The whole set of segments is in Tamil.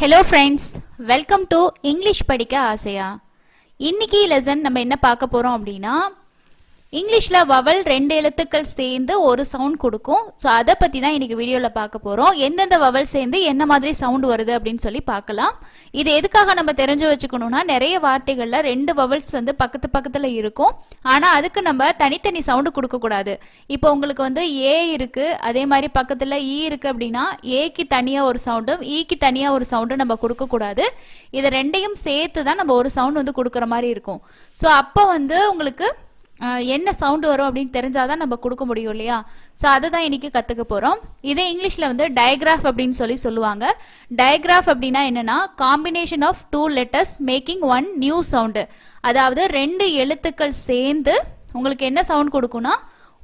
Hello friends, welcome to English படிக்க ஆசையா. இன்னைக்கு லெசன் நம்ம என்ன பார்க்க போறோம் அப்படினா இங்கிலீஷ்ல வவல் ரெண்டு எழுத்துக்கள் சேர்ந்து ஒரு சவுண்ட் கொடுக்கும். சோ அத பத்தி தான் இன்னைக்கு வீடியோல பார்க்க போறோம். எந்தெந்த வவல் சேர்ந்து என்ன மாதிரி சவுண்ட் வருது அப்படினு சொல்லி பார்க்கலாம். இது எதுக்காக நம்ம தெரிஞ்சு வச்சுக்கணும்னா நிறைய வார்த்தைகள்ல ரெண்டு வவல்ஸ் வந்து பக்கத்துல இருக்கும். ஆனா அதுக்கு நம்ம தனித்தனி சவுண்ட் கொடுக்க கூடாது. இப்போ உங்களுக்கு வந்து ஏ இருக்கு, அதே மாதிரி பக்கத்துல ஈ இருக்கு அப்படினா ஏக்கு தனியா ஒரு சவுண்டும் ஈக்கு தனியா ஒரு சவுண்டும் நம்ம கொடுக்க கூடாது. இது ரெண்டையும் சேர்த்து தான் நம்ம ஒரு சவுண்ட் வந்து கொடுக்கிற மாதிரி இருக்கும். சோ அப்போ வந்து உங்களுக்கு என்ன சவுண்ட் வரும் அப்படின்னு தெரிஞ்சாதான் நம்ம கொடுக்க முடியும் இல்லையா. ஸோ அதை தான் இன்னைக்கு கற்றுக்க போகிறோம். இதே இங்கிலீஷில் வந்து டயக்ராஃப் அப்படின்னு சொல்லுவாங்க. டயக்ராஃப் அப்படின்னா என்னன்னா combination of two letters making one new sound. அதாவது ரெண்டு எழுத்துக்கள் சேர்ந்து உங்களுக்கு என்ன சவுண்ட் கொடுக்கும்னா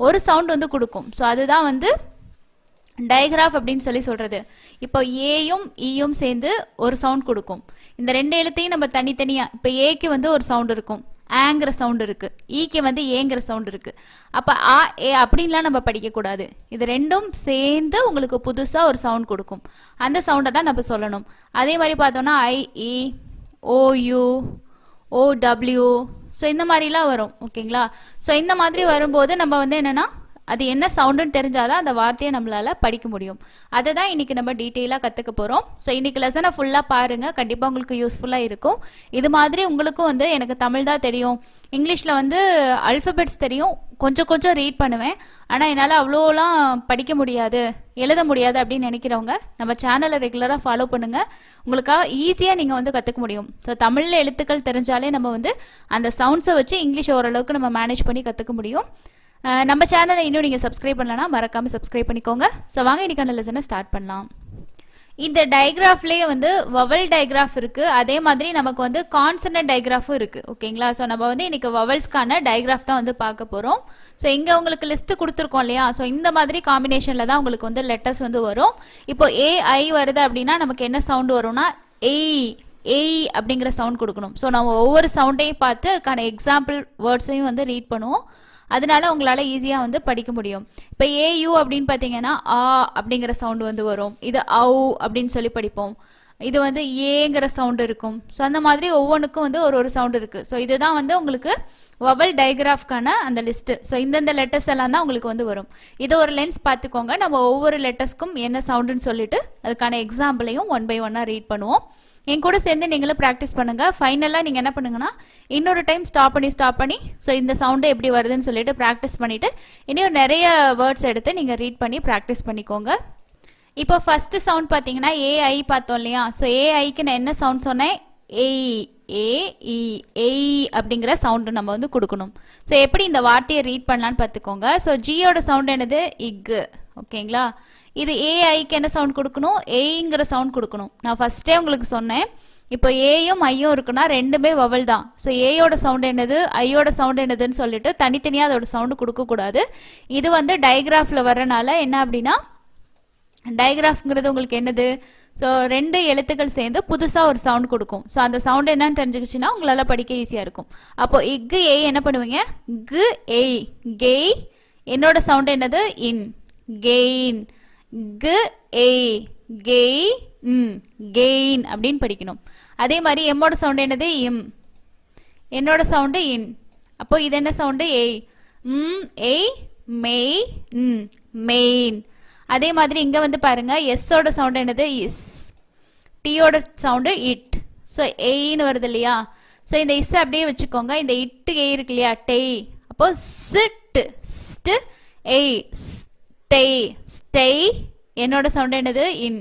ஒரு சவுண்ட் வந்து கொடுக்கும். ஸோ அதுதான் வந்து டயக்ராஃப் அப்படின்னு சொல்றது. இப்போ ஏயும் ஈயும் சேர்ந்து ஒரு சவுண்ட் கொடுக்கும். இந்த ரெண்டு எழுத்தையும் நம்ம தனித்தனியாக இப்போ ஏக்கு வந்து ஒரு சவுண்ட் இருக்கும், ஆங்கிற சவுண்ட் இருக்கு, ஈக்கு வந்து ஏங்கிற சவுண்ட் இருக்கு. அப்ப ஆ ஏ அப்படின்லாம் நம்ம படிக்க கூடாது. இது ரெண்டும் சேர்ந்து உங்களுக்கு புதுசா ஒரு சவுண்ட் கொடுக்கும். அந்த சவுண்டை தான் நம்ம சொல்லணும். அதே மாதிரி பார்த்தோம்னா ஐ இ ஓ யூ ஓ டபிள்யூ ஸோ இந்த மாதிரிலாம் வரும். ஓகேங்களா. ஸோ இந்த மாதிரி வரும்போது நம்ம வந்து என்னன்னா அது என்ன சவுண்டுன்னு தெரிஞ்சாதான் அந்த வார்த்தையை நம்மளால படிக்க முடியும். அதை தான் இன்னைக்கு நம்ம டீட்டெயிலாக கற்றுக்க போகிறோம். ஸோ இன்னைக்கு லெசனை ஃபுல்லாக பாருங்க, கண்டிப்பாக உங்களுக்கு யூஸ்ஃபுல்லாக இருக்கும். இது மாதிரி உங்களுக்கும் வந்து எனக்கு தமிழ் தான் தெரியும், இங்கிலீஷில் வந்து அல்ஃபபெட்ஸ் தெரியும், கொஞ்சம் ரீட் பண்ணுவேன், ஆனால் என்னால் அவ்வளோலாம் படிக்க முடியாது எழுத முடியாது அப்படின்னு நினைக்கிறவங்க நம்ம சேனலை ரெகுலராக ஃபாலோ பண்ணுங்கள். உங்களுக்காக ஈஸியாக நீங்கள் வந்து கற்றுக்க முடியும். ஸோ தமிழில் எழுத்துக்கள் தெரிஞ்சாலே நம்ம வந்து அந்த சவுண்ட்ஸை வச்சு இங்கிலீஷ் ஓரளவுக்கு நம்ம மேனேஜ் பண்ணி கற்றுக்க முடியும். நம்ம சேனலை இன்னும் நீங்கள் சப்ஸ்கிரைப் பண்ணலன்னா மறக்காமல் சப்ஸ்கிரைப் பண்ணிக்கோங்க. ஸோ வாங்க இன்னைக்கான லெசனை ஸ்டார்ட் பண்ணலாம். இந்த டயக்ராஃப்லேயே வந்து வவல் டயக்ராஃப் இருக்குது, அதே மாதிரி நமக்கு வந்து கான்சனன்ட் டயக்ராஃபும் இருக்குது. ஓகேங்களா. ஸோ நம்ம வந்து இன்னைக்கு வவல்ஸ்க்கான டயக்ராஃப் தான் வந்து பார்க்க போகிறோம். ஸோ இங்கே உங்களுக்கு லிஸ்ட்டு கொடுத்துருக்கோம் இல்லையா. ஸோ இந்த மாதிரி காம்பினேஷனில் தான் உங்களுக்கு வந்து லெட்டர்ஸ் வந்து வரும். இப்போ ஏஐ வருது அப்படின்னா நமக்கு என்ன சவுண்டு வரும்னா ஏய் அப்படிங்கிற சவுண்ட் கொடுக்கணும். ஸோ நம்ம ஒவ்வொரு சவுண்டையும் பார்த்து அதுக்கான எக்ஸாம்பிள் வேர்ட்ஸையும் வந்து ரீட் பண்ணுவோம். அதனால உங்களால் ஈஸியாக வந்து படிக்க முடியும். இப்போ ஏயு அப்படின்னு பார்த்தீங்கன்னா ஆ அப்படிங்கிற சவுண்டு வந்து வரும். இது ஔ அப்படின்னு சொல்லி படிப்போம். இது வந்து ஏங்கிற சவுண்டு இருக்கும். ஸோ அந்த மாதிரி ஒவ்வொன்றுக்கும் வந்து ஒரு சவுண்டு இருக்குது. ஸோ இதுதான் வந்து உங்களுக்கு வவல் டயக்ராஃப்கான அந்த லிஸ்ட்டு. ஸோ இந்தந்த லெட்டர்ஸ் எல்லாம் தான் உங்களுக்கு வந்து வரும். இது ஒரு லென்ஸ் பார்த்துக்கோங்க. நம்ம ஒவ்வொரு லெட்டர்ஸ்க்கும் என்ன சவுண்டுன்னு சொல்லிட்டு அதுக்கான எக்ஸாம்பிளையும் 1 by 1 ரீட் பண்ணுவோம். என் கூட சேர்ந்து நீங்களும் ப்ராக்டிஸ் பண்ணுங்கள். ஃபைனலாக நீங்கள் என்ன பண்ணுங்கன்னா இன்னொரு டைம் ஸ்டாப் பண்ணி ஸோ இந்த சவுண்டு எப்படி வருதுன்னு சொல்லிட்டு ப்ராக்டிஸ் பண்ணிவிட்டு இன்னும் நிறைய வேர்ட்ஸ் எடுத்து நீங்கள் ரீட் பண்ணி ப்ராக்டிஸ் பண்ணிக்கோங்க. இப்போ ஃபஸ்ட்டு சவுண்ட் பார்த்தீங்கன்னா ஏஐ பார்த்தோம் இல்லையா. ஸோ ஏஐக்கு நான் என்ன சவுண்ட் சொன்னேன், ஏய் அப்படிங்கிற சவுண்டு நம்ம வந்து கொடுக்கணும். ஸோ எப்படி இந்த வார்த்தையை ரீட் பண்ணலான்னு பார்த்துக்கோங்க. ஸோ ஜியோட சவுண்ட் என்னது, இக்கு. ஓகேங்களா. இது ஏஐக்கு என்ன சவுண்ட் கொடுக்கணும், ஏங்கிற சவுண்ட் கொடுக்கணும். நான் ஃபஸ்ட்டே உங்களுக்கு சொன்னேன். இப்போ ஏயும் ஐயும் இருக்குன்னா ரெண்டுமே வவல் தான். ஸோ ஏயோட சவுண்ட் என்னது, ஐயோட சவுண்ட் என்னதுன்னு சொல்லிட்டு தனித்தனியாக அதோட சவுண்டு கொடுக்கக்கூடாது. இது வந்து டயக்ராஃபில் வர்றனால என்ன அப்படின்னா டயக்ராஃப்ங்கிறது உங்களுக்கு என்னது, ஸோ ரெண்டு எழுத்துக்கள் சேர்ந்து புதுசாக ஒரு சவுண்ட் கொடுக்கும். ஸோ அந்த சவுண்ட் என்னன்னு தெரிஞ்சுக்கிச்சுன்னா உங்களால் படிக்க ஈஸியாக இருக்கும். அப்போ இக்கு ஏய் என்ன பண்ணுவீங்க, கு ஏய் கெய். என்னோட சவுண்ட் என்னது, இன் கெயின். கு ஏய் கெய் கெயின் அப்படின்னு படிக்கணும். அதே மாதிரி எம்மோட சவுண்ட் என்னது, இம். என்னோட சவுண்டு இன். அப்போ இது என்ன சவுண்டு, ஏய். ஏய் மெய் மெயின். அதே மாதிரி இங்கே வந்து பாருங்க, எஸ்ஸோட சவுண்ட் என்னது, இஸ். டீயோட சவுண்டு இட். ஸோ ஏன்னு வருது இல்லையா. ஸோ இந்த இஸ் அப்படியே வச்சுக்கோங்க. இந்த இட்டு ஏ இருக்கு இல்லையா, டெய். அப்போ சிட் ஸ்ட் ஏய் ஸ்டெய் ஸ்டெய். என்னோட சவுண்ட் என்னது, இன்.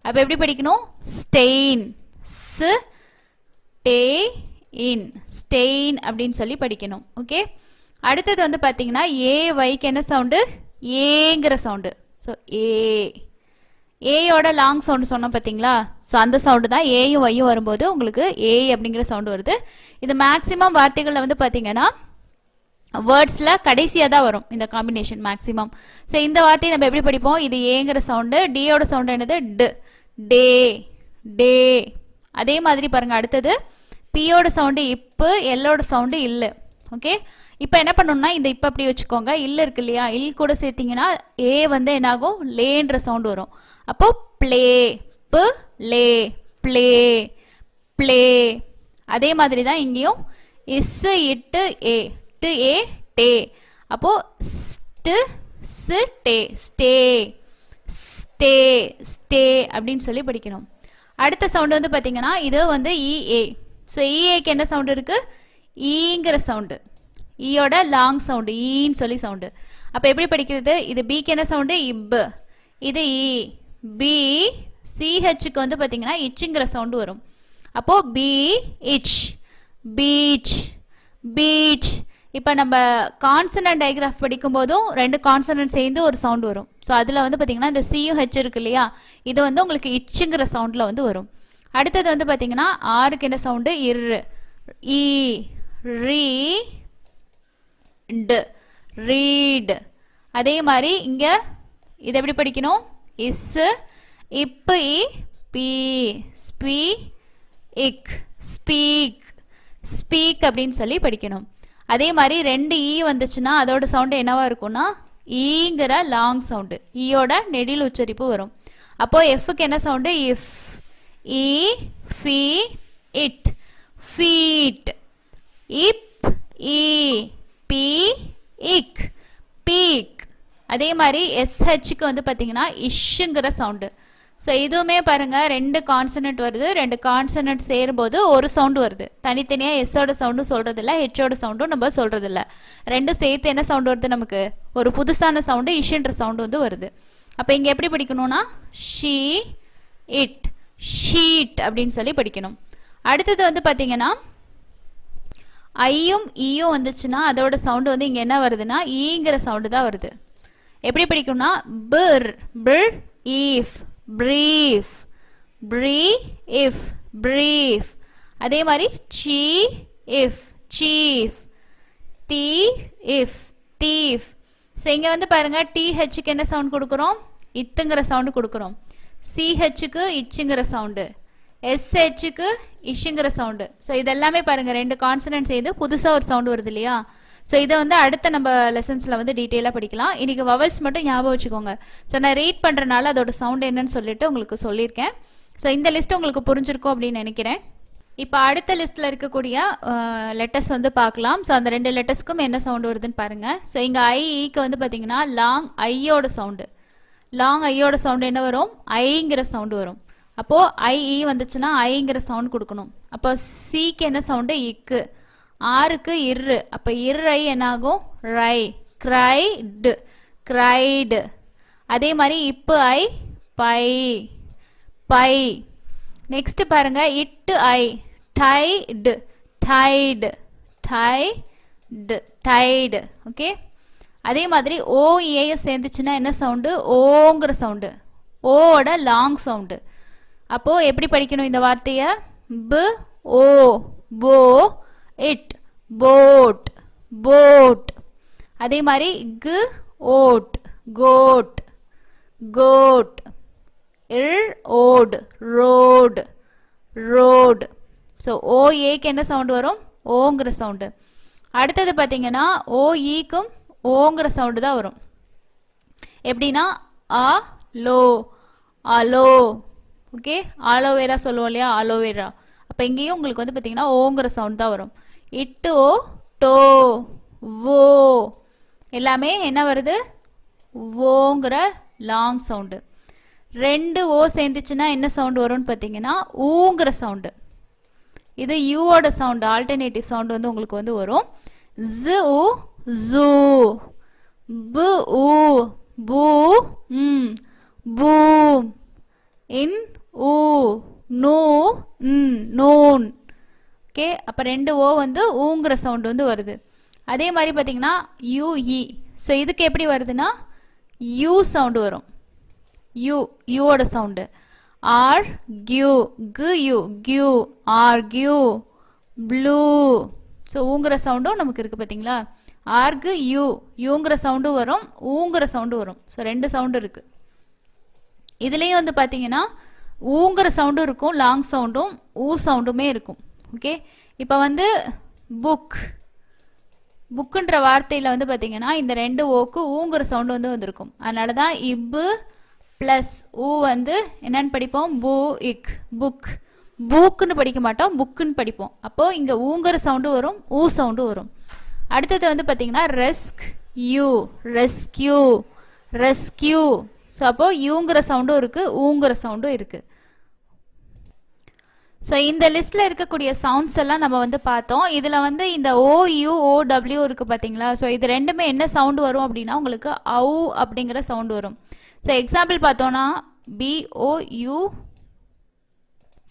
அப்போ எப்படி படிக்கணும், ஸ்டெயின். ஸ் டே இன் ஸ்டெயின் அப்படின்னு சொல்லி படிக்கணும். ஓகே. அடுத்தது வந்து பார்த்தீங்கன்னா ஏவைக்கு என்ன சவுண்டு, ஏங்கிற சவுண்டு. ஸோ ஏயோட லாங் சவுண்டு சொன்னோம் பார்த்தீங்களா. ஸோ அந்த சவுண்டு தான் ஏயும் வையும் வரும்போது உங்களுக்கு ஏ அப்படிங்கிற சவுண்டு வருது. இது மேக்ஸிமம் வார்த்தைகளில் வந்து பார்த்தீங்கன்னா வேர்ட்ஸில் கடைசியாக தான் வரும் இந்த காம்பினேஷன் மேக்ஸிமம். ஸோ இந்த வார்த்தையை நம்ம எப்படி படிப்போம், இது ஏங்கிற சவுண்டு. டியோட சவுண்டு என்னது, டு டே டே. அதே மாதிரி பாருங்கள் அடுத்தது பியோட சவுண்டு இப்பு, எல்லோட சவுண்டு இல்லை. ஓகே. இப்போ என்ன பண்ணணும்னா இந்த இப்போ அப்படி வச்சுக்கோங்க. இல்லை இருக்கு இல்லையா, இல் கூட சேர்த்திங்கன்னா ஏ வந்து என்னாகும், லேன்ற சவுண்டு வரும். அப்போ ப்ளே, பு லே ப்ளே ப்ளே. அதே மாதிரி தான் இங்கேயும் இஸ் இட்டு ஏ டு ஏ டே. அப்போ ஸ்டு ஸ்டே ஸ்டே ஸ்டே ஸ்டே அப்படின்னு சொல்லி படிக்கணும். அடுத்த சவுண்டு வந்து பார்த்தீங்கன்னா இது வந்து இஏ. ஸோ இஏக்கு என்ன சவுண்டு இருக்கு? ஈங்கிற சவுண்டு. ஈயோட லாங் சவுண்டு ஈன்னு சொல்லி சவுண்டு. அப்போ எப்படி படிக்கிறது? இது பிக்கு என்ன சவுண்டு? இப். இது இ. பி. சிஹெச்சுக்கு வந்து பார்த்தீங்கன்னா இச்சுங்கிற சவுண்டு வரும். அப்போ பி இச் பீச் பீச். இப்போ நம்ம கான்சனன்ட் டைகிராஃப் படிக்கும் போதும் ரெண்டு கான்சனன்ட் சேர்ந்து ஒரு சவுண்ட் வரும். ஸோ அதில் வந்து பார்த்தீங்கன்னா இந்த சியும் ஹெச் இருக்கு இல்லையா, இது வந்து உங்களுக்கு இச்சுங்கிற சவுண்டில் வந்து வரும். அடுத்தது வந்து பார்த்தீங்கன்னா ஆருக்கு என்ன சவுண்டு? இர். இ ரீ டு ரீட். அதே மாதிரி இங்கே இதை எப்படி படிக்கணும்? இஸ் இப்பு இ பி ஸ்பீ இக் ஸ்பீக் ஸ்பீக் அப்படின்னு சொல்லி படிக்கணும். அதே மாதிரி ரெண்டு ஈ வந்துச்சுன்னா அதோட சவுண்டு என்னவா இருக்கும்னா ஈங்கிற லாங் சவுண்டு. ஈயோட நெடில் உச்சரிப்பு வரும். அப்போ எஃப்க்கு என்ன சவுண்டு? இஃப். இ ஃபி இட் ஃபீட். இப் இ பி இக் பீக். அதே மாதிரி எஸ்ஹெச்சுக்கு வந்து பார்த்தீங்கன்னா இஷ்ங்கிற சவுண்டு. ஸோ இதுவுமே பாருங்கள் ரெண்டு கான்சனன்ட் வருது. ரெண்டு கான்சனன்ட் சேரும்போது ஒரு சவுண்டு வருது. தனித்தனியாக எஸ்ஸோட சவுண்டும் சொல்கிறதில்ல, ஹெச்சோட சவுண்டும் நம்ம சொல்கிறதில்ல. ரெண்டும் சேர்த்து என்ன சவுண்டு வருது நமக்கு? ஒரு புதுசான சவுண்டு இஷ்ன்ற சவுண்டு வந்து வருது. அப்போ இங்கே எப்படி படிக்கணும்னா ஷீ இட் ஷீட் அப்படின்னு சொல்லி படிக்கணும். அடுத்தது வந்து பார்த்தீங்கன்னா ஐயும் ஈயும் வந்துச்சுன்னா அதோட சவுண்டு வந்து இங்கே என்ன வருதுன்னா ஈங்கிற சவுண்டு தான் வருது. எப்படி படிக்கணும்னா பிர் பிர் ஈஃப் பிரீஃப் ப்ரீ இஃப் பிரீஃப். அதே மாதிரி சீ இஃப் சீஃப் தீ இஃப் தீஃப். ஸோ இங்கே வந்து பாருங்கள் டிஹெச்சுக்கு என்ன சவுண்ட் கொடுக்குறோம்? இத்துங்கிற சவுண்டு கொடுக்குறோம். சிஹெச்சுக்கு இச்சுங்கிற சவுண்டு, எஸ்ஹெச்சுக்கு இஷ்ங்கிற சவுண்டு. ஸோ இதெல்லாமே பாருங்கள் ரெண்டு கான்சனன்ட் சேர்ந்து புதுசாக ஒரு சவுண்டு வருது இல்லையா. ஸோ இதை வந்து அடுத்த நம்ம லெசன்ஸில் வந்து டீட்டெயிலாக படிக்கலாம். இன்றைக்கி வவல்ஸ் மட்டும் ஞாபகம் வச்சுக்கோங்க. ஸோ நான் ரீட் பண்ணுறனால அதோட சவுண்ட் என்னன்னு சொல்லிட்டு உங்களுக்கு சொல்லியிருக்கேன். ஸோ இந்த லிஸ்ட்டு உங்களுக்கு புரிஞ்சிருக்கும் அப்படின்னு நினைக்கிறேன். இப்போ அடுத்த லிஸ்ட்டில் இருக்கக்கூடிய லெட்டர்ஸ் வந்து பார்க்கலாம். ஸோ அந்த ரெண்டு லெட்டர்ஸ்க்கும் என்ன சவுண்டு வருதுன்னு பாருங்கள். ஸோ இங்கே ஐக்கு வந்து பார்த்தீங்கன்னா லாங் ஐயோட சவுண்டு. லாங் ஐயோட சவுண்டு என்ன வரும்? ஐங்கிற சவுண்டு வரும். அப்போது ஐஇ வந்துச்சுன்னா ஐங்கிற சவுண்ட் கொடுக்கணும். அப்போ சிக்கு என்ன சவுண்டு? இக்கு. ஆருக்கு இரு. அப்போ இர்ஐ என்னாகும்? ரை க்ரைடு க்ரைடு. அதே மாதிரி இப்போ ஐ பை பை. நெக்ஸ்ட் பாருங்க இட்டு I tied tied tied tied. Okay. அதே மாதிரி ஓஏ சேர்ந்துச்சுன்னா என்ன சவுண்டு? ஓங்கிற சவுண்டு. ஓட லாங் சவுண்டு. அப்போது எப்படி படிக்கணும் இந்த வார்த்தையை? பு ஓ போ இட் போட் போட். அதே மாதிரி கு ஓட் கோட் கோட். இர் ஓட் ரோடு ரோடு. ஸோ ஓஏக்கு என்ன சவுண்டு வரும்? ஓங்கிற சவுண்டு. அடுத்தது பார்த்தீங்கன்னா ஓஇக்கும் ஓங்கிற சவுண்டு தான் வரும். எப்படின்னா அ லோ அலோ. ஓகே. ஆலோவேரா சொல்லுவோம் இல்லையா, ஆலோவேரா. அப்போ இங்கேயும் உங்களுக்கு வந்து பார்த்தீங்கன்னா ஓங்கிற சவுண்ட் தான் வரும். இட்டு ஓ டோ ஓ எல்லாமே என்ன வருது? ஓங்கிற லாங் சவுண்டு. ரெண்டு ஓ சேர்ந்துச்சுன்னா என்ன சவுண்டு வரும்னு பார்த்தீங்கன்னா ஊங்கிற சவுண்டு. இது யூவோட சவுண்டு, ஆல்டர்னேட்டிவ் சவுண்டு வந்து உங்களுக்கு வந்து வரும். ஜு ஜூ பு ஊ பூ பூம் இன் ஊ நூ நூன். ஓகே. அப்போ ரெண்டு ஓ வந்து ஊங்கிற சவுண்டு வந்து வருது. அதே மாதிரி பார்த்தீங்கன்னா யூஇ. ஸோ இதுக்கு எப்படி வருதுன்னா யூ சவுண்டு வரும். யூ யூவோட சவுண்டு. ஆர் கியூ கு U Q R Q blue. So ஊங்கிற சவுண்டும் நமக்கு இருக்குது பார்த்தீங்களா. ஆர்கு யூ யூங்கிற சவுண்டும் வரும், ஊங்கிற சவுண்டும் வரும். ஸோ ரெண்டு சவுண்டு இருக்குது. இதுலேயும் வந்து பார்த்தீங்கன்னா ஊங்கிற சவுண்டும் இருக்கும், லாங் சவுண்டும் ஊ சவுண்டுமே இருக்கும். ஓகே. இப்போ வந்து புக் புக்குன்ற வார்த்தையில் வந்து பார்த்தீங்கன்னா இந்த ரெண்டு ஓக்கு ஊங்கிற சவுண்டு வந்து வந்திருக்கும். அதனால தான் இப்பு ப்ளஸ் ஊ வந்து என்னன்னு படிப்போம்? பூ இக் புக். பூக்குன்னு படிக்க மாட்டோம், புக்குன்னு படிப்போம். அப்போது இங்கே ஊங்கிற சவுண்டு வரும், ஊ சவுண்டு வரும். அடுத்தது வந்து பார்த்திங்கன்னா ரெஸ்க் யூ, ரெஸ்கியூ, ரெஸ்கியூ. ஸோ அப்போது யூங்கிற சவுண்டும் இருக்குது, ஊங்கிற சவுண்டும் இருக்குது. ஸோ இந்த லிஸ்ட்டில் இருக்கக்கூடிய சவுண்ட்ஸ் எல்லாம் நம்ம வந்து பார்த்தோம். இதில் வந்து இந்த ஓயூ ஓடபிள்யூ இருக்குது பார்த்தீங்களா. ஸோ இது ரெண்டுமே என்ன சவுண்டு வரும் அப்படின்னா உங்களுக்கு ஔ அப்படிங்கிற சவுண்டு வரும். ஸோ எக்ஸாம்பிள் பார்த்தோன்னா பிஓயூ.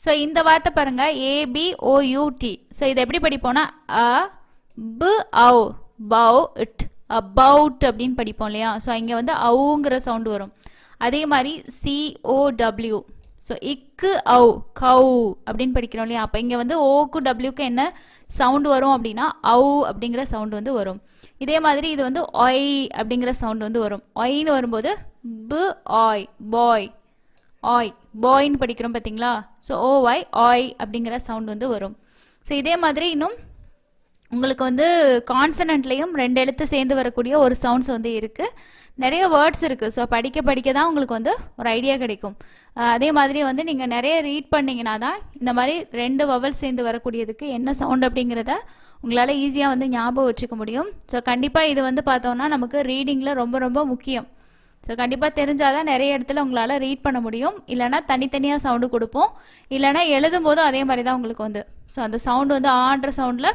ஸோ இந்த வார்த்தை பாருங்கள் ஏபிஓயூடி. ஸோ இதை எப்படி படிப்போம்னா அ பு ஔ, பௌ இட், அபவுட் அப்படின்னு படிப்போம் இல்லையா. ஸோ இங்கே வந்து ஔங்கிற சவுண்டு வரும். அதே மாதிரி சிஓடபிள்யூ. ஸோ இக்கு ஔ, கவு அப்படின்னு படிக்கிறோம் இல்லையா. அப்போ இங்கே வந்து ஓக்கு டபிள்யூக்கு என்ன சவுண்டு வரும் அப்படின்னா ஔ அப்படிங்கிற சவுண்டு வந்து வரும். இதே மாதிரி இது வந்து ஒய் அப்படிங்கிற சவுண்டு வந்து வரும். ஒய்ன்னு வரும்போது பு ஆய், பாய், ஆய், பாய்ன்னு படிக்கிறோம் பார்த்தீங்களா. ஸோ ஓஒய், ஆய் அப்படிங்கிற சவுண்டு வந்து வரும். ஸோ இதே மாதிரி இன்னும் உங்களுக்கு வந்து கான்சனன்ட்லேயும் 2 எழுத்து சேர்ந்து வரக்கூடிய ஒரு சவுண்ட்ஸ் வந்து இருக்குது. நிறைய வேர்ட்ஸ் இருக்குது. ஸோ படிக்க படிக்க தான் உங்களுக்கு வந்து ஒரு ஐடியா கிடைக்கும். அதே மாதிரி வந்து நீங்கள் நிறைய ரீட் பண்ணிங்கன்னா தான் இந்த மாதிரி 2 வவல் சேர்ந்து வரக்கூடியதுக்கு என்ன சவுண்ட் அப்படிங்கிறத உங்களால் ஈஸியாக வந்து ஞாபகம் வச்சுக்க முடியும். ஸோ கண்டிப்பாக இது வந்து பார்த்தோன்னா நமக்கு ரீடிங்கில் ரொம்ப ரொம்ப முக்கியம். ஸோ கண்டிப்பாக தெரிஞ்சால் தான் நிறைய இடத்துல உங்களால் ரீட் பண்ண முடியும். இல்லைனா தனித்தனியாக சவுண்டு கொடுப்போம், இல்லைனா எழுதும் போதும் அதே மாதிரி தான் உங்களுக்கு வந்து. ஸோ அந்த சவுண்டு வந்து ஆன்ற சவுண்டில்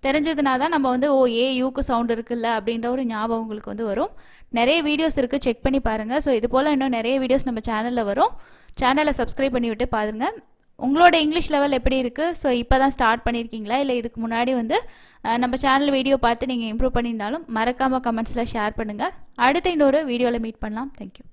தெரிஞ்சதுனா தான் நம்ம வந்து ஓ ஏ யூக்கு சவுண்ட் இருக்குல்ல அப்படின்ற ஒரு ஞாபகம் உங்களுக்கு வந்து வரும். நிறைய வீடியோஸ் இருக்குது, செக் பண்ணி பாருங்கள். ஸோ இது போல் இன்னும் நிறைய வீடியோஸ் நம்ம சேனலில் வரும். சேனலை சப்ஸ்கிரைப் பண்ணிவிட்டு பாருங்கள். உங்களோட இங்கிலீஷ் லெவல் எப்படி இருக்குது? ஸோ இப்போ தான் ஸ்டார்ட் பண்ணியிருக்கீங்களா, இல்லை இதுக்கு முன்னாடி வந்து நம்ம சேனல் வீடியோ பார்த்து நீங்கள் இம்ப்ரூவ் பண்ணியிருந்தாலும் மறக்காமல் கமெண்ட்ஸில் ஷேர் பண்ணுங்கள். அடுத்த இன்னொரு வீடியோவில் மீட் பண்ணலாம். தேங்க்யூ.